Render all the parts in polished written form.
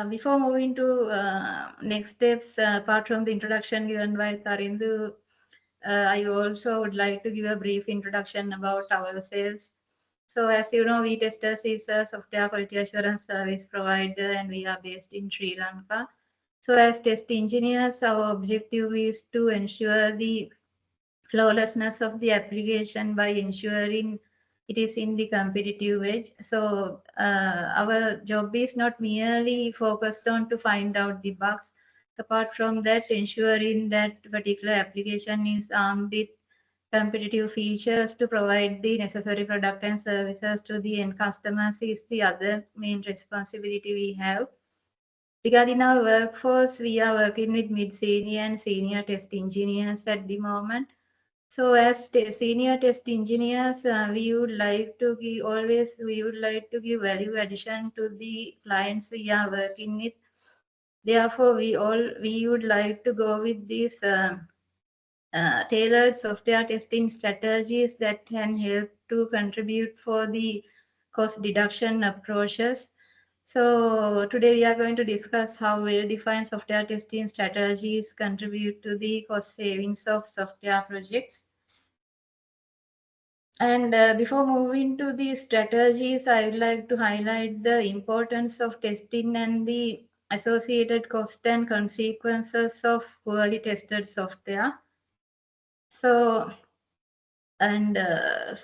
Before moving to next steps, apart from the introduction given by Tarindu, I also would like to give a brief introduction about ourselves. So, as you know, we Testers is a software quality assurance service provider, and we are based in Sri Lanka. So, as test engineers, our objective is to ensure the flawlessness of the application by ensuring it is in the competitive edge. So our job is not merely focused on to find out the bugs. Apart from that, ensuring that particular application is armed with competitive features to provide the necessary product and services to the end customers is the other main responsibility we have. Regarding our workforce, we are working with mid-senior and senior test engineers at the moment. So as senior test engineers, we would like to give value addition to the clients we are working with. Therefore, we would like to go with these tailored software testing strategies that can help to contribute for the cost deduction approaches. So today we are going to discuss how well-defined software testing strategies contribute to the cost savings of software projects. And before moving to the strategies, I would like to highlight the importance of testing and the associated cost and consequences of poorly tested software. So,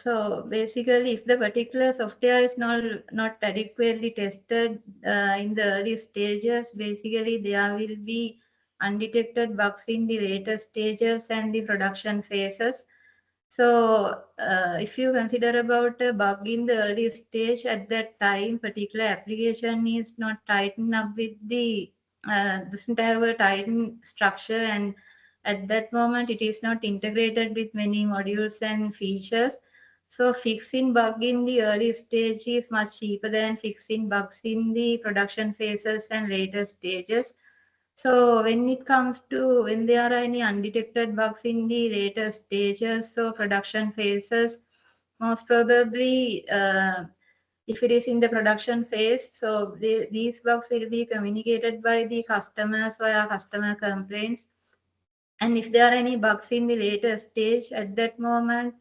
so basically, if the particular software is not adequately tested in the early stages, basically there will be undetected bugs in the later stages and the production phases. So, if you consider about a bug in the early stage, at that time, particular application is not tightened up with doesn't have a tightened structure, and at that moment, it is not integrated with many modules and features. So, fixing bug in the early stage is much cheaper than fixing bugs in the production phases and later stages. So when there are any undetected bugs in the later stages, so production phases, most probably if it is in the production phase, so these bugs will be communicated by the customers via customer complaints. And if there are any bugs in the later stage, at that moment,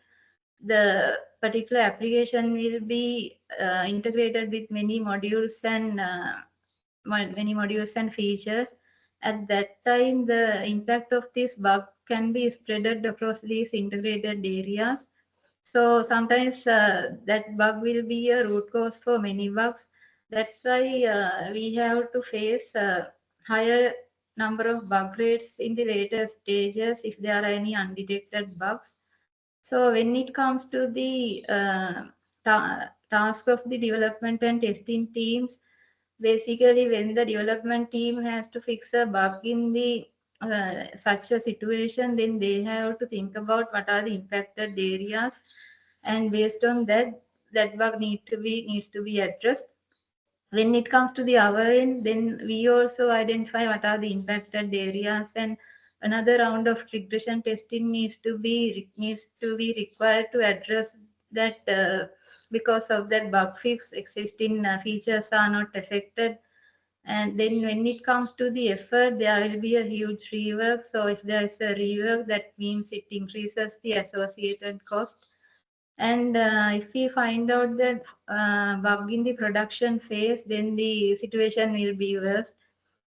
the particular application will be integrated with many modules and features. At that time, the impact of this bug can be spread across these integrated areas. So sometimes that bug will be a root cause for many bugs. That's why we have to face a higher number of bug rates in the later stages if there are any undetected bugs. So when it comes to the task of the development and testing teams, basically when the development team has to fix a bug in the such a situation, then they have to think about what are the impacted areas, and based on that, that bug needs to be addressed. When it comes to the our end, then we also identify what are the impacted areas, and another round of regression testing needs to be required to address that because of that bug fix existing features are not affected. And then when it comes to the effort, there will be a huge rework. So if there is a rework, that means it increases the associated cost. And if we find out that bug in the production phase, then the situation will be worse,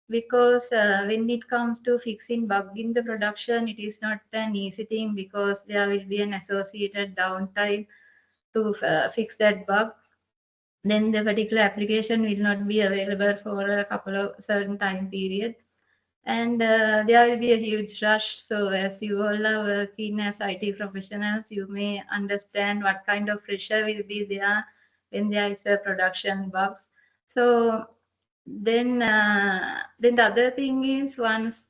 because when it comes to fixing bug in the production, it is not an easy thing, because there will be an associated downtime to fix that bug. Then the particular application will not be available for a couple of certain time period, and there will be a huge rush. So as you all are working as IT professionals, you may understand what kind of pressure will be there when there is a production bugs. So then the other thing is, once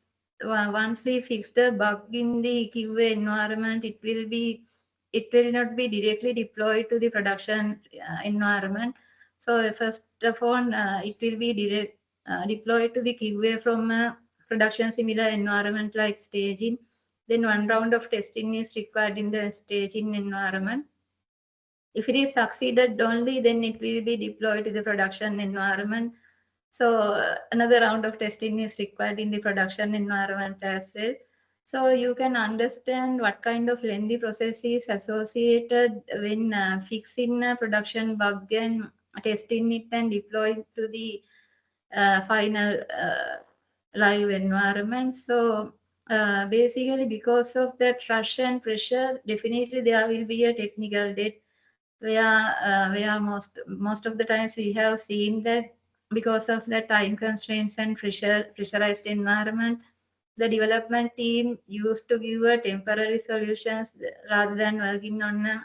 we fix the bug in the QA environment, it will not be directly deployed to the production environment. So first of all, it will be deployed to the QA from a production similar environment like staging. Then one round of testing is required in the staging environment. If it is succeeded only, then it will be deployed to the production environment. So another round of testing is required in the production environment as well. So you can understand what kind of lengthy process is associated when fixing a production bug and testing it and deploying to the final live environment. So basically, because of that rush and pressure, definitely there will be a technical debt where most of the times we have seen that because of the time constraints and pressurized environment, the development team used to give a temporary solutions rather than working on a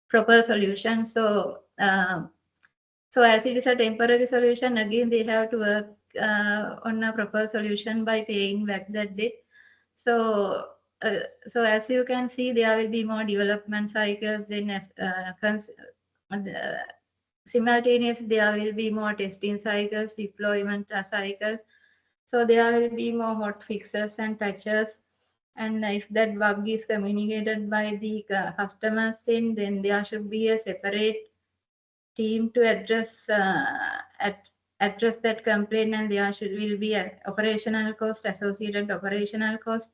proper solution. So as it is a temporary solution, again they have to work on a proper solution by paying back that debt. So, so as you can see, there will be more development cycles. Then, simultaneously, there will be more testing cycles, deployment cycles. So there will be more hot fixes and patches. And if that bug is communicated by the customers, then there should be a separate team to address that complaint, and there will be a operational cost, associated operational cost.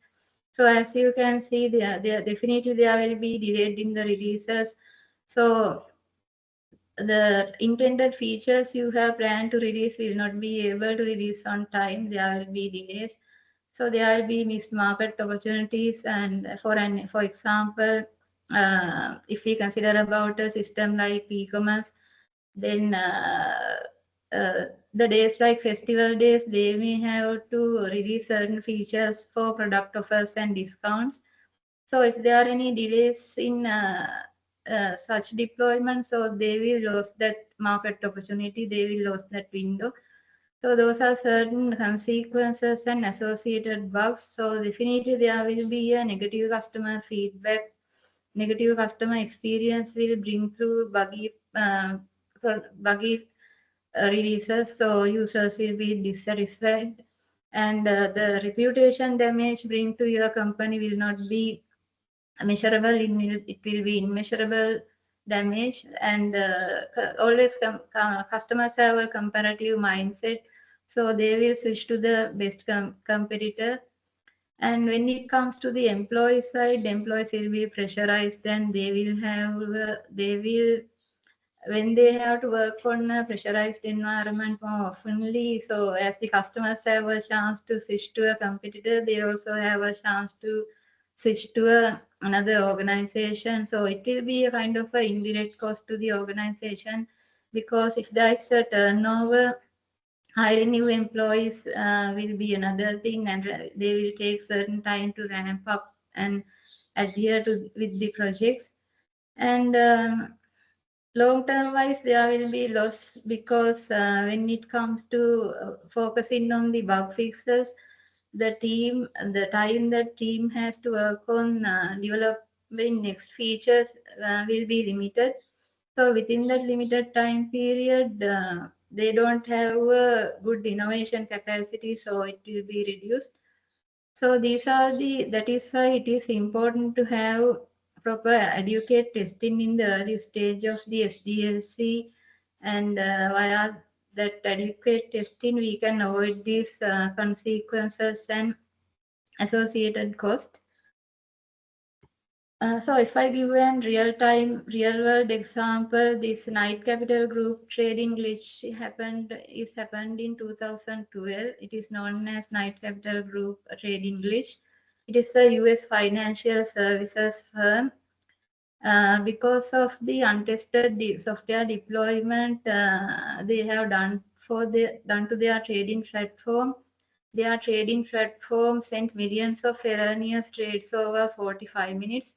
So as you can see, there definitely there will be delayed in the releases. So the intended features you have planned to release will not be able to release on time. There will be delays. So there will be missed market opportunities. And for example, if we consider about a system like e-commerce, then the days like festival days, they may have to release certain features for product offers and discounts. So if there are any delays in such deployment, so they will lose that market opportunity, they will lose that window. So those are certain consequences and associated bugs. So definitely there will be a negative customer feedback. Negative customer experience will bring through buggy releases. So users will be dissatisfied, and the reputation damage bring to your company will not be measurable. It will be immeasurable damage. And always customers have a comparative mindset, so they will switch to the best competitor. And when it comes to the employee side, employees will be pressurized, and they will when they have to work on a pressurized environment more oftenly. So as the customers have a chance to switch to a competitor, they also have a chance to switch to another organization. So it will be a kind of a indirect cost to the organization, because if there is a turnover, hiring new employees will be another thing, and they will take certain time to ramp up and adhere to with the projects. And long term wise, there will be loss, because when it comes to focusing on the bug fixes, the time that team has to work on developing next features will be limited. So within that limited time period, they don't have a good innovation capacity, so it will be reduced. So that is why it is important to have proper adequate testing in the early stage of the SDLC, and via that adequate testing, we can avoid these consequences and associated cost. So if I give a real world example, this Knight Capital Group trading glitch happened in 2012. It is known as Knight Capital Group trading glitch. It is a US financial services firm. Because of the untested software deployment they have done to their trading platform. Their trading platform sent millions of erroneous trades over 45 minutes,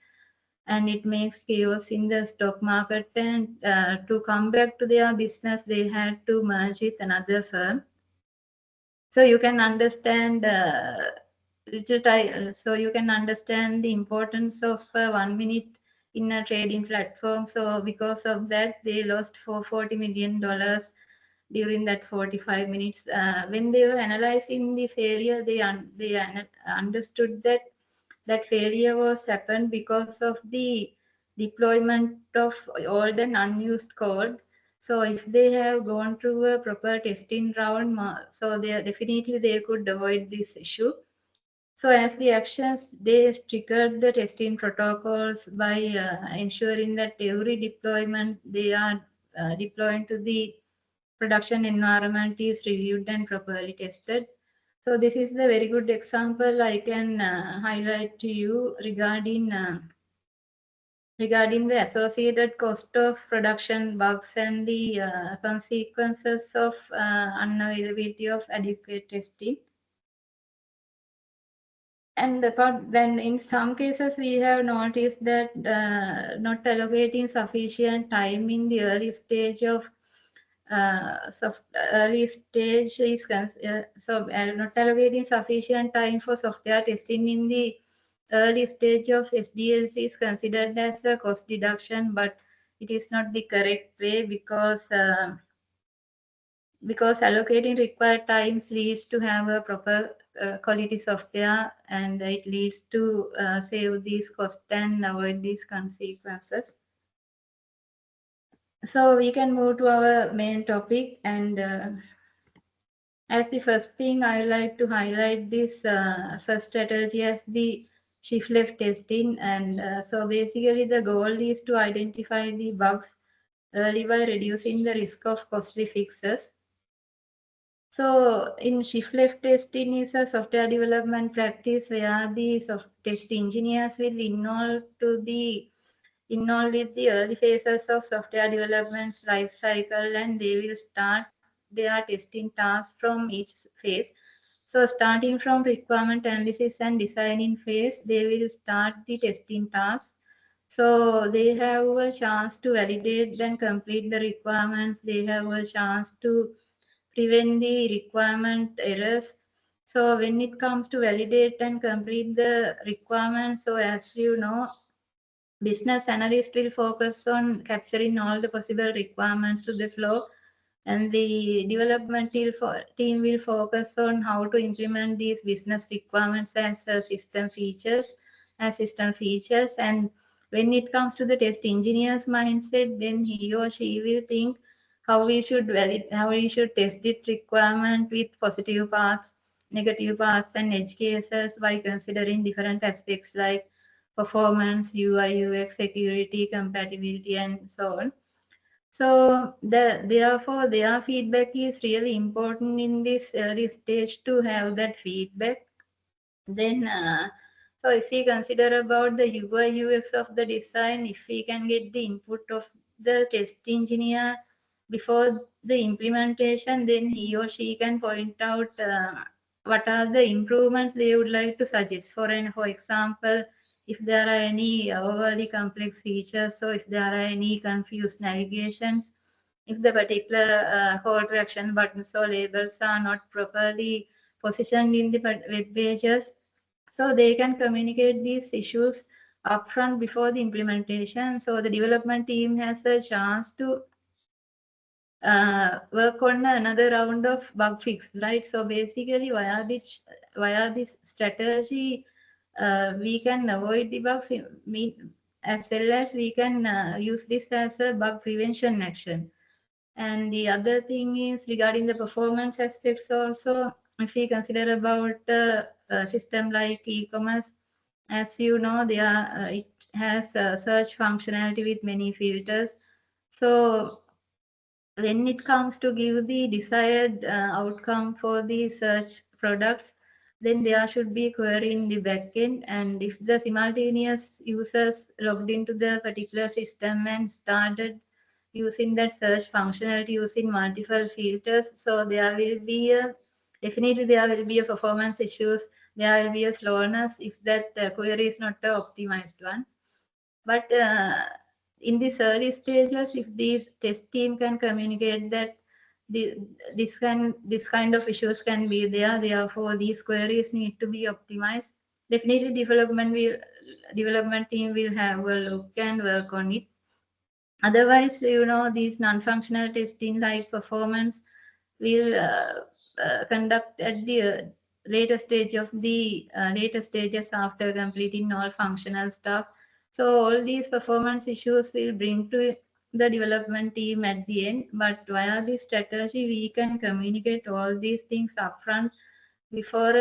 and it makes chaos in the stock market. And to come back to their business, they had to merge with another firm. So you can understand so you can understand the importance of 1 minute in a trading platform. So because of that, they lost for $40 million during that 45 minutes. When they were analyzing the failure, understood that failure was happened because of the deployment of old and unused code. So if they have gone through a proper testing round, so they could avoid this issue. So as the actions, they triggered the testing protocols by ensuring that every deployment they are deploying to the production environment is reviewed and properly tested. So this is the very good example I can highlight to you regarding the associated cost of production bugs and the consequences of unavailability of adequate testing. And then in some cases, we have noticed that not allocating sufficient time in the early stage of early stage is not allocating sufficient time for software testing in the early stage of SDLC is considered as a cost deduction, but it is not the correct way because allocating required times leads to have a proper quality software, and it leads to save these costs and avoid these consequences. So we can move to our main topic, and as the first thing I would like to highlight this first strategy as the shift left testing. And so basically the goal is to identify the bugs early by reducing the risk of costly fixes. So in shift left testing is a software development practice where the test engineers will involve with the early phases of software development's life cycle, and they will start their testing tasks from each phase. So starting from requirement analysis and designing phase, they will start the testing task. So they have a chance to validate and complete the requirements. They have a chance to prevent the requirement errors. So when it comes to validate and complete the requirements, so as you know, business analyst will focus on capturing all the possible requirements to the flow, and the development team will focus on how to implement these business requirements as system features. And when it comes to the test engineer's mindset, then he or she will think how we should test it requirement with positive paths, negative paths, and edge cases by considering different aspects like performance, UI, UX, security, compatibility, and so on. So therefore, their feedback is really important in this early stage to have that feedback. Then, so if we consider about the UI UX of the design, if we can get the input of the test engineer before the implementation, then he or she can point out what are the improvements they would like to suggest. For example, if there are any overly complex features, so if there are any confused navigations, if the particular call to action buttons or labels are not properly positioned in the web pages, so they can communicate these issues upfront before the implementation. So the development team has a chance to work on another round of bug fix, right? So basically, via this strategy, we can avoid the bugs as well as we can use this as a bug prevention action. And the other thing is regarding the performance aspects also, if we consider about a system like e-commerce, as you know, it has a search functionality with many filters. So when it comes to give the desired outcome for the search products, then there should be query in the backend. And if the simultaneous users logged into the particular system and started using that search functionality using multiple filters, so definitely there will be a performance issues. There will be a slowness if that query is not an optimized one. But in these early stages, if these test team can communicate that this kind of issues can be there, therefore these queries need to be optimized. Definitely, development team will have a look and work on it. Otherwise, you know, these non-functional testing like performance will conduct at the later stages after completing all functional stuff. So all these performance issues will bring to the development team at the end, but via this strategy, we can communicate all these things upfront before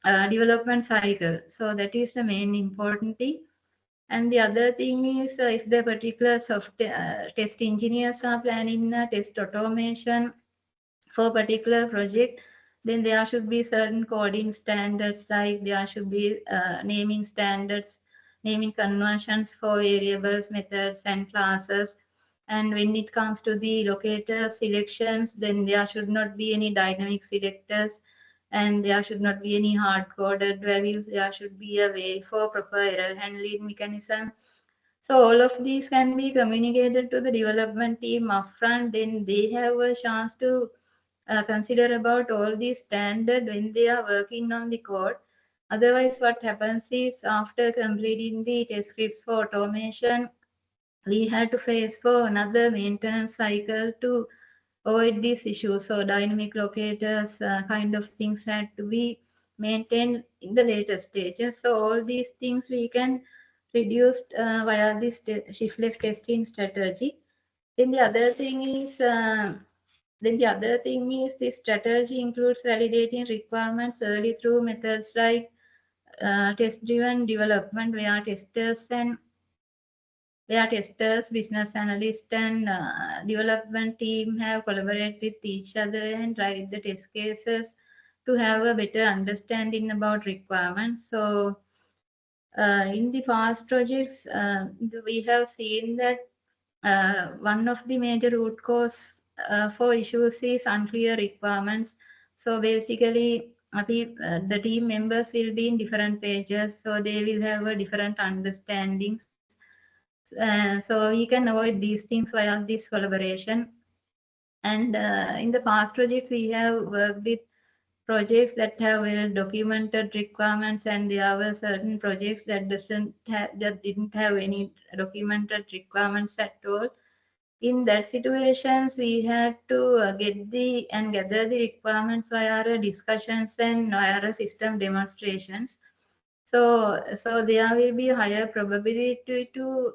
a development cycle. So that is the main important thing. And the other thing is if the particular test engineers are planning a test automation for particular project, then there should be certain coding standards, like there should be naming standards, naming conventions for variables, methods, and classes. And when it comes to the locator selections, then there should not be any dynamic selectors, and there should not be any hard-coded values. There should be a way for proper error handling mechanism. So all of these can be communicated to the development team upfront. Then they have a chance to consider about all these standard when they are working on the code. Otherwise, what happens is after completing the test scripts for automation, we had to face for another maintenance cycle to avoid these issues. So dynamic locators kind of things had to be maintained in the later stages. So all these things we can reduce via this shift left testing strategy. Then the other thing is this strategy includes validating requirements early through methods like test-driven development, where testers, business analysts, and development team have collaborated with each other and write the test cases to have a better understanding about requirements. So in the past projects, we have seen that one of the major root cause for issues is unclear requirements. So basically, the team members will be in different pages, so they will have a different understandings. So we can avoid these things via this collaboration. And in the past projects, we have worked with projects that have well documented requirements, and there were certain projects that didn't have any documented requirements at all. In that situations, we had to gather the requirements via discussions and via system demonstrations. So there will be a higher probability to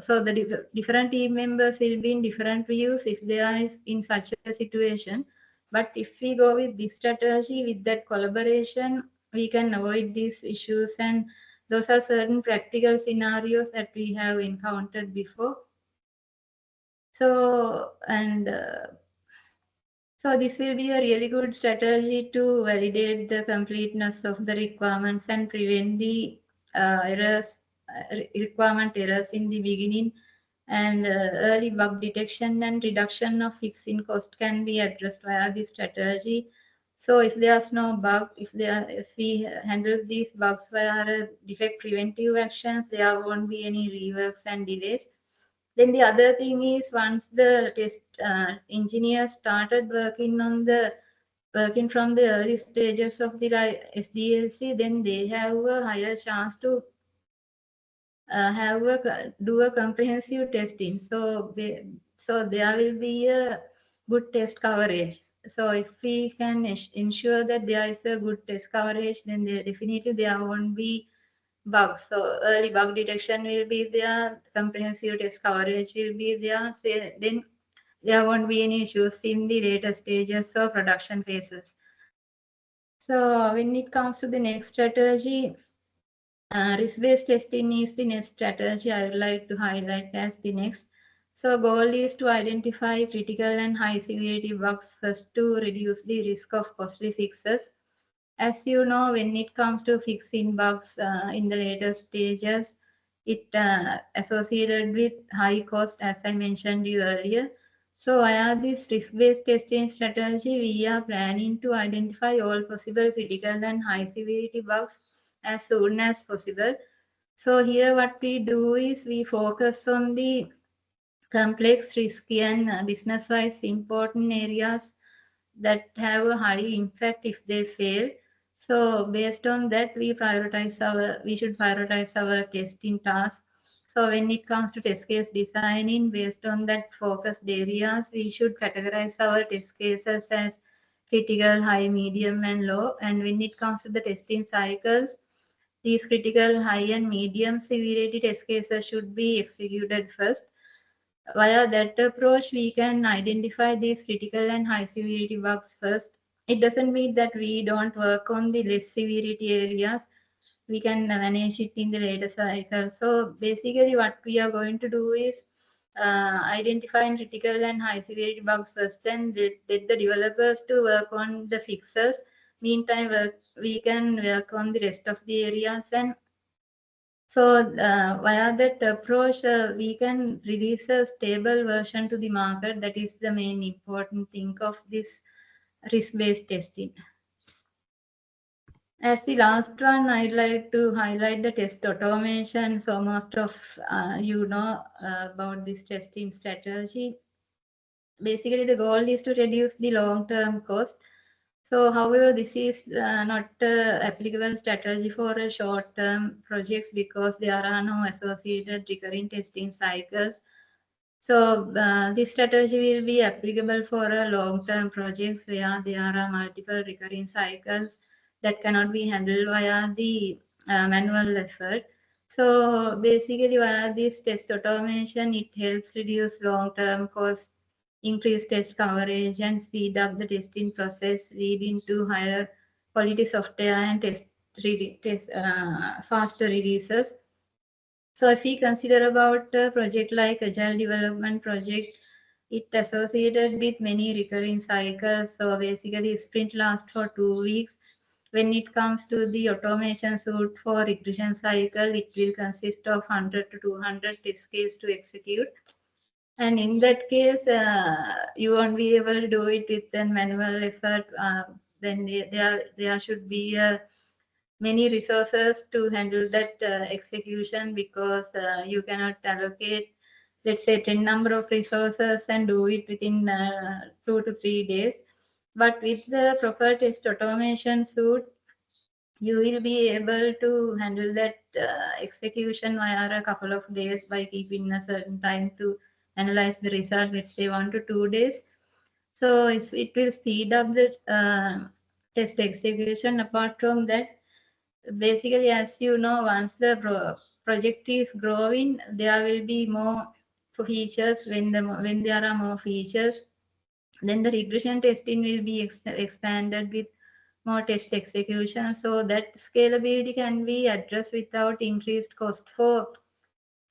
so the different team members will be in different views if they are in such a situation. But if we go with this strategy, with that collaboration, we can avoid these issues. And those are certain practical scenarios that we have encountered before. So, so this will be a really good strategy to validate the completeness of the requirements and prevent the requirement errors in the beginning. And early bug detection and reduction of fixing cost can be addressed via this strategy. So if there's no bug, if we handle these bugs via defect preventive actions, there won't be any reworks and delays. Then the other thing is once the test engineers started working from the early stages of the SDLC, then they have a higher chance to do a comprehensive testing. So there will be a good test coverage. So if we can ensure that there is a good test coverage, then definitely there won't be bugs. So early bug detection will be there, comprehensive test coverage will be there. Then there won't be any issues in the later stages of production phases. So when it comes to the next strategy, risk-based testing is the next strategy I would like to highlight as the next. So goal is to identify critical and high severity bugs first to reduce the risk of costly fixes. As you know, when it comes to fixing bugs in the later stages, it associated with high cost, as I mentioned you earlier. So via this risk-based testing strategy, we are planning to identify all possible critical and high severity bugs as soon as possible. So here what we do is we focus on the complex, risky, and business-wise important areas that have a high impact if they fail. So based on that, we should prioritize our testing tasks. So when it comes to test case designing, based on that focused areas, we should categorize our test cases as critical, high, medium, and low. And when it comes to the testing cycles, these critical, high and medium severity test cases should be executed first. Via that approach, we can identify these critical and high severity bugs first. It doesn't mean that we don't work on the less severity areas. We can manage it in the later cycle. So basically what we are going to do is identifying critical and high severity bugs first, and let the developers to work on the fixes. Meantime, we can work on the rest of the areas. And so via that approach, we can release a stable version to the market. That is the main important thing of this risk-based testing. As the last one, I'd like to highlight the test automation. So most of you know about this testing strategy. Basically, the goal is to reduce the long-term cost. So, however, this is not applicable strategy for short-term projects because there are no associated recurring testing cycles. So, this strategy will be applicable for long-term projects where there are multiple recurring cycles that cannot be handled via the manual effort. So, basically, via this test automation, it helps reduce long-term cost, increase test coverage, and speed up the testing process, leading to higher quality software and faster releases. So if we consider about a project like Agile Development Project, it associated with many recurring cycles. So basically sprint lasts for 2 weeks. When it comes to the automation suite for regression cycle, it will consist of 100 to 200 test cases to execute. And in that case, you won't be able to do it with a manual effort. Then there should be many resources to handle that execution because you cannot allocate, let's say, 10 number of resources and do it within 2 to 3 days. But with the proper test automation suite, you will be able to handle that execution via a couple of days by keeping a certain time to analyze the result, let's say 1 to 2 days. So it will speed up the test execution. Apart from that, basically, as you know, once the project is growing, there will be more features. When there are more features, then the regression testing will be expanded with more test execution, so that scalability can be addressed without increased cost for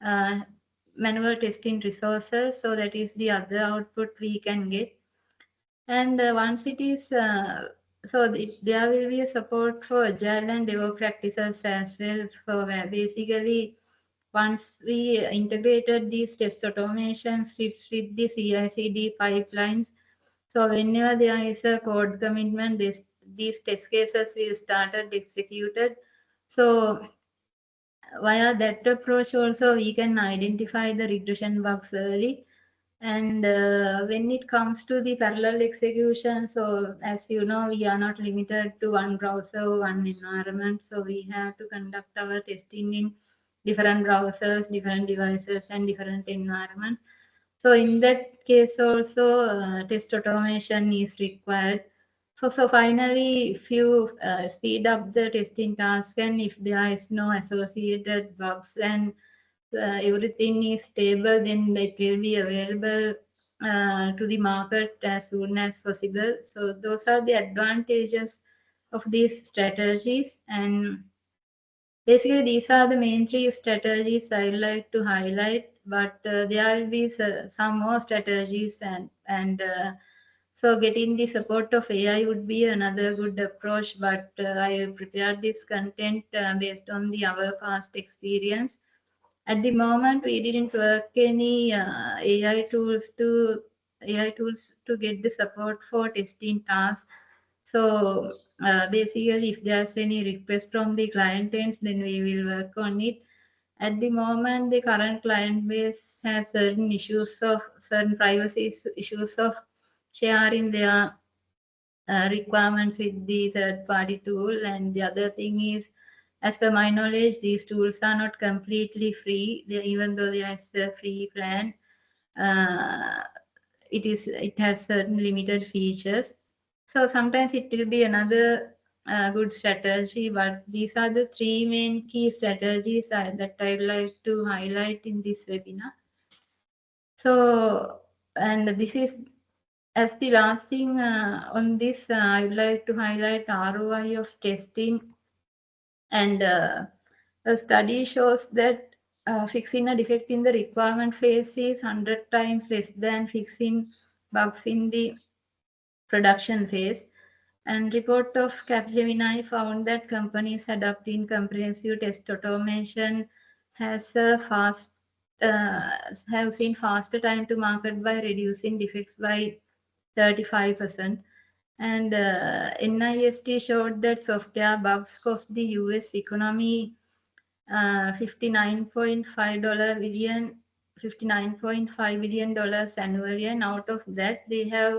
uh, manual testing resources. So that is the other output we can get. And once it is there will be a support for agile and DevOps practices as well. So basically, once we integrated these test automation scripts with the CI/CD pipelines, so whenever there is a code commitment, these test cases will started executed. So via that approach also, we can identify the regression bugs early. And when it comes to the parallel execution, so as you know, we are not limited to one browser, one environment. So we have to conduct our testing in different browsers, different devices, and different environments. So in that case also, test automation is required. So finally, if you speed up the testing task and if there is no associated bugs and everything is stable, then it will be available to the market as soon as possible. So those are the advantages of these strategies. And basically, these are the main three strategies I'd like to highlight, but there will be some more strategies, and so getting the support of AI would be another good approach. But I have prepared this content based on our past experience. At the moment, we didn't work any AI tools to get the support for testing tasks. So basically, if there's any request from the client ends, then we will work on it. At the moment, the current client base has certain privacy issues of sharing their requirements with the third party tool. And the other thing is, as per my knowledge, these tools are not completely free. Even though there is a free plan, uh, it has certain limited features. So sometimes it will be another good strategy, but these are the three main key strategies that I'd like to highlight in this webinar. So, and this is as the last thing on this, I would like to highlight ROI of testing. And a study shows that fixing a defect in the requirement phase is 100 times less than fixing bugs in the production phase. And report of Capgemini found that companies adopting comprehensive test automation has a fast have seen faster time to market by reducing defects by 35%. And NIST showed that software bugs cost the US economy $59.5 billion annually, and out of that they have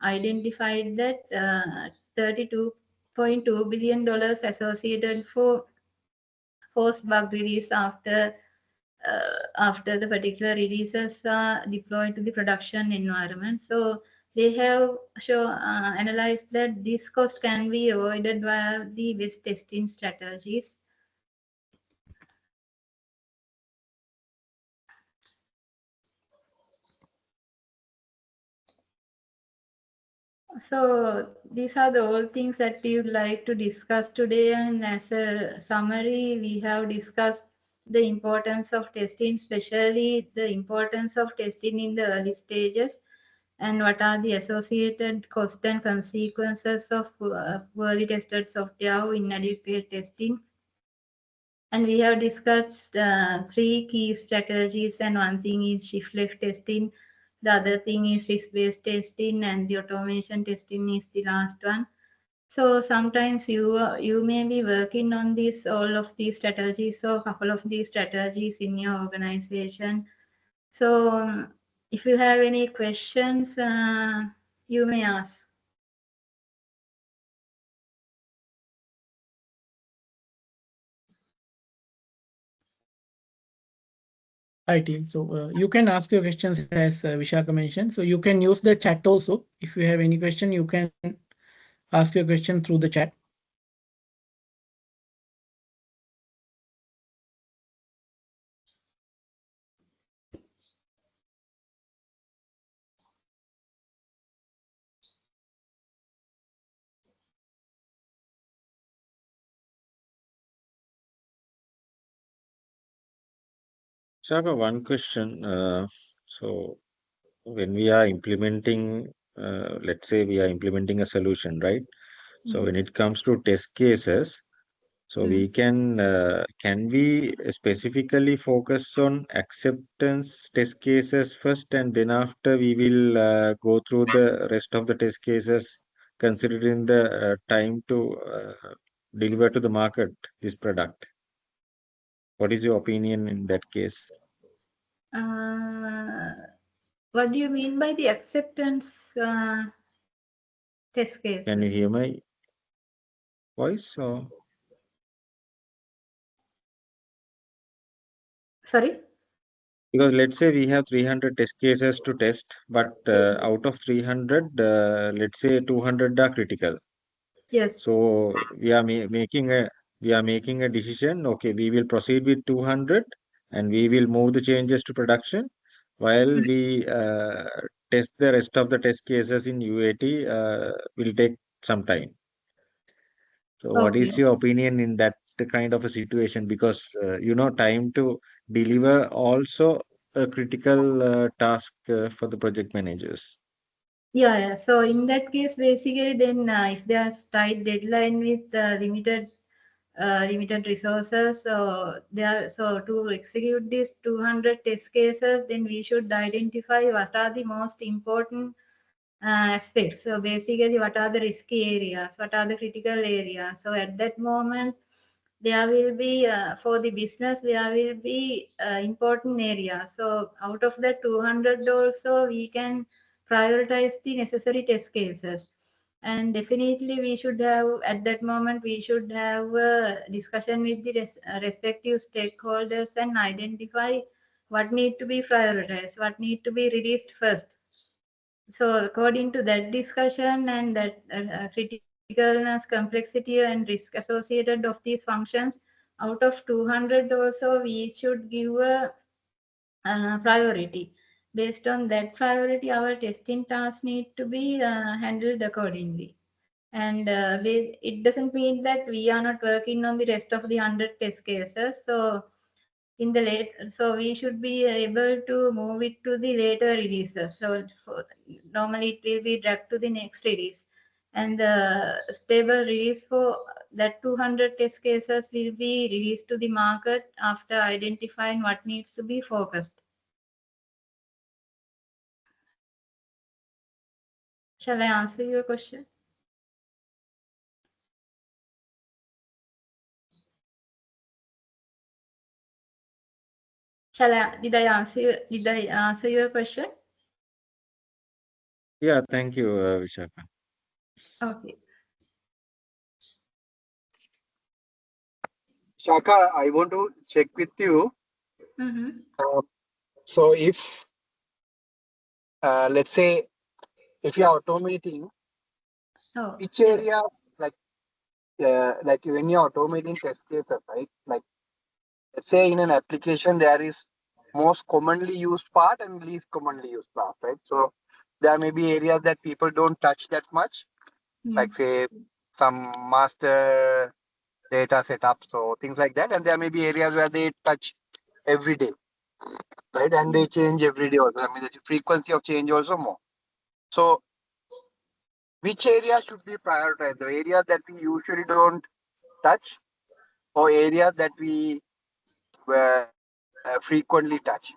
identified that $32.2 billion associated for forced bug release after the particular releases are deployed to the production environment. So they have analyzed that this cost can be avoided via the best testing strategies. So these are the all things that we would like to discuss today. And as a summary, we have discussed the importance of testing, especially the importance of testing in the early stages, and what are the associated costs and consequences of poorly tested software inadequate testing. And we have discussed three key strategies, and one thing is shift left testing, the other thing is risk-based testing, and the automation testing is the last one. So sometimes you may be working on all of these strategies, so a couple of these strategies in your organization. So if you have any questions, you may ask. Hi team. So you can ask your questions as Vishaka mentioned. So you can use the chat also. If you have any question, you can ask your question through the chat. Shaka, one question. So when we are implementing, let's say we are implementing a solution, right? So when it comes to test cases, so we can we specifically focus on acceptance test cases first, and then after we will go through the rest of the test cases, considering the time to deliver to the market this product. What is your opinion in that case? What do you mean by the acceptance test cases? Can you hear my voice? Or? Sorry? Because let's say we have 300 test cases to test, but out of 300, let's say 200 are critical. Yes. So we are making a decision. Okay, we will proceed with 200, and we will move the changes to production, while we test the rest of the test cases in UAT. Will take some time. So, what Okay. is your opinion in that kind of a situation? Because time to deliver also a critical task for the project managers. Yeah. So in that case, basically, then if there's tight deadline with limited resources, so to execute these 200 test cases, then we should identify what are the most important aspects. So basically, what are the risky areas? What are the critical areas? So at that moment, there will be for the business there will be important areas. So out of that 200 also we can prioritize the necessary test cases. And definitely we should have at that moment we should have a discussion with the respective stakeholders and identify what need to be prioritized, what need to be released first. So according to that discussion and that critical criticalness, complexity, and risk associated of these functions, out of 200 also, we should give a priority. Based on that priority, our testing tasks need to be handled accordingly. And it doesn't mean that we are not working on the rest of the 100 test cases. So in the late, so we should be able to move it to the later releases. So normally it will be dragged to the next release, and the stable release for that 200 test cases will be released to the market after identifying what needs to be focused. Shall I answer your question? Did I answer your question? Yeah, thank you, Vishaka. Okay. Shaka, I want to check with you. Mm-hmm. So if, let's say, if you are automating, Oh, which area, like when you are automating test cases, right? Like, let's say in an application, there is most commonly used part and least commonly used part, right? So there may be areas that people don't touch that much, like say some master data setups or things like that. And there may be areas where they touch every day, right? And they change every day also. I mean, the frequency of change also more. So which area should be prioritized? The areas that we usually don't touch or areas that we frequently touch?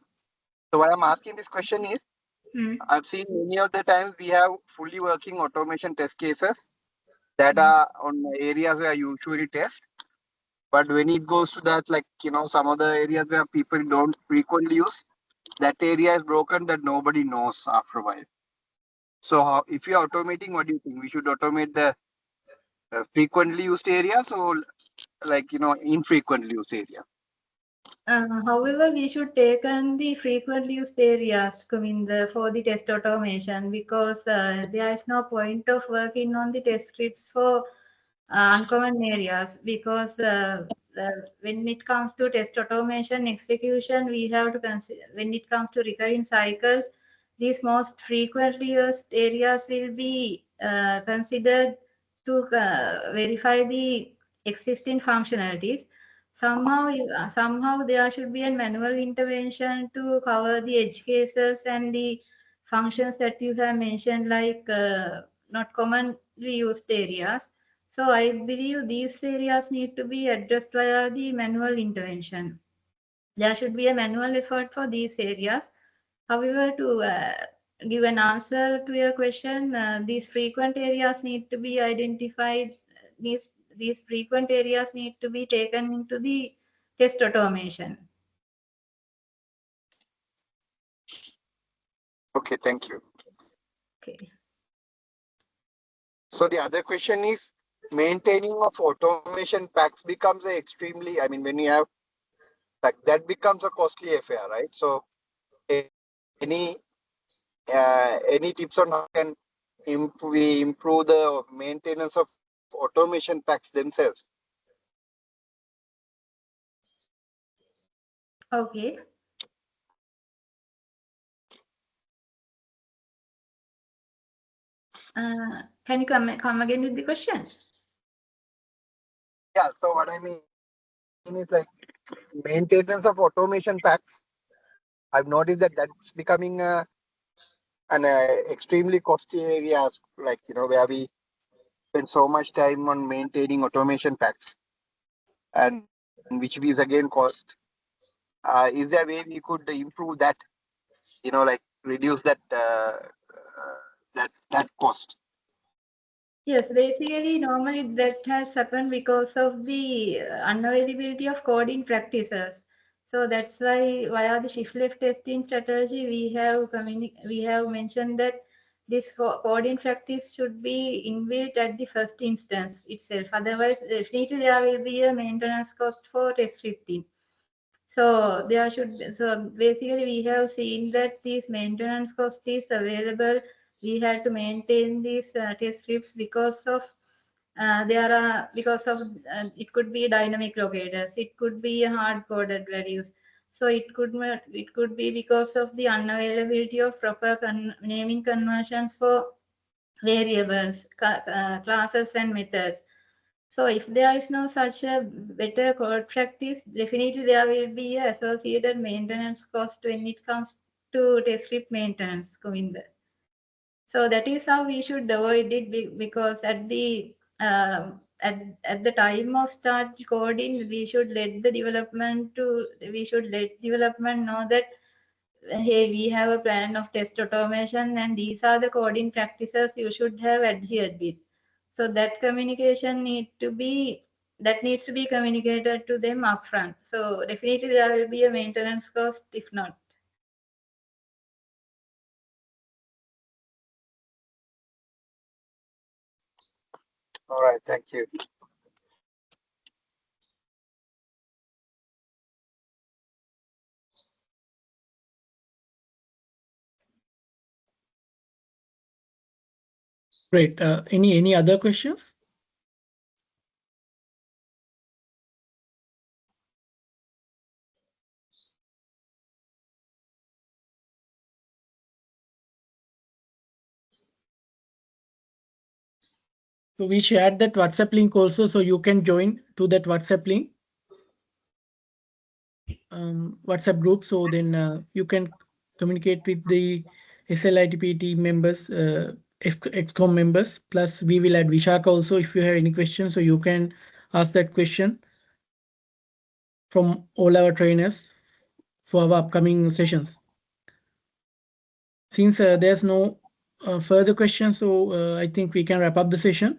So why I'm asking this question is, I've seen many of the times we have fully working automation test cases that are on areas where I usually test. But when it goes to that, like, some other areas where people don't frequently use, that area is broken that nobody knows after a while. So if you're automating, what do you think? We should automate the frequently used areas or like, infrequently used areas? However, we should take on the frequently used areas for the test automation, because there is no point of working on the test scripts for uncommon areas, because when it comes to test automation execution, we have to consider, when it comes to recurring cycles, these most frequently used areas will be considered to verify the existing functionalities. Somehow there should be a manual intervention to cover the edge cases and the functions that you have mentioned, like not commonly used areas. So I believe these areas need to be addressed via the manual intervention. There should be a manual effort for these areas. However, to give an answer to your question, these frequent areas need to be identified. These frequent areas need to be taken into the test automation. Okay, thank you. Okay. So the other question is, maintaining of automation packs becomes extremely, I mean, when you have, like, that becomes a costly affair, right? So any tips on how can we improve the maintenance of automation packs themselves? Okay. Can you come again with the question? Yeah, so what I mean is, like, maintenance of automation packs. I've noticed that that's becoming an extremely costly area, like, where we spend so much time on maintaining automation packs, and which is again cost. Is there a way we could improve that? Like reduce that that cost? Yes, basically, normally that has happened because of the unavailability of coding practices. So that's why, via the shift left testing strategy, we have mentioned that this coding practice should be inbuilt at the first instance itself. Otherwise, definitely there will be a maintenance cost for test scripting. So basically we have seen that this maintenance cost is available. We had to maintain these test scripts because of there are, because of it could be dynamic locators, it could be hard coded values. So it could be because of the unavailability of proper naming conventions for variables, classes, and methods. So if there is no such a better code practice, definitely there will be a associated maintenance cost when it comes to test script maintenance, Govinda. So that is how we should avoid it, because at the time of start coding, we should let development know that, hey, we have a plan of test automation and these are the coding practices you should have adhered with. So that communication needs to be communicated to them upfront. So definitely there will be a maintenance cost if not. All right, thank you. Great. Any other questions? So we shared that WhatsApp link also, so you can join to that WhatsApp link, WhatsApp group. So then you can communicate with the SLITP team members, XCOM members. Plus, we will add Vishaka also if you have any questions. So you can ask that question from all our trainers for our upcoming sessions. Since there's no further questions, so I think we can wrap up the session.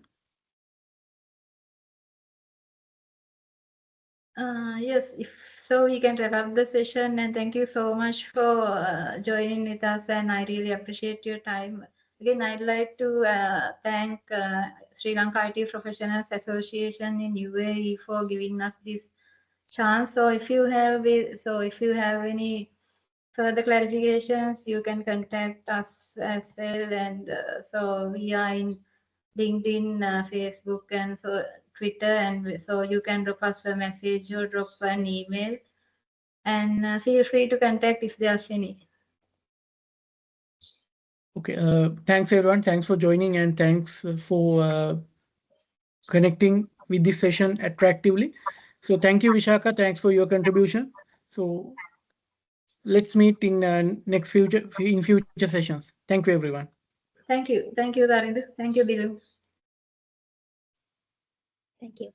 Yes, if so, we can wrap up the session, and thank you so much for joining with us, and I really appreciate your time. Again, I'd like to thank Sri Lanka IT Professionals Association in UAE for giving us this chance. So if you have any further clarifications, you can contact us as well. And so we are in LinkedIn, Facebook, and so Twitter, and so you can drop us a message or drop an email, and feel free to contact if there's any. Okay. Thanks everyone. Thanks for joining, and thanks for connecting with this session attractively. So thank you, Vishaka. Thanks for your contribution. So let's meet in future sessions. Thank you, everyone. Thank you, Darinder. Thank you, Bilu. Thank you.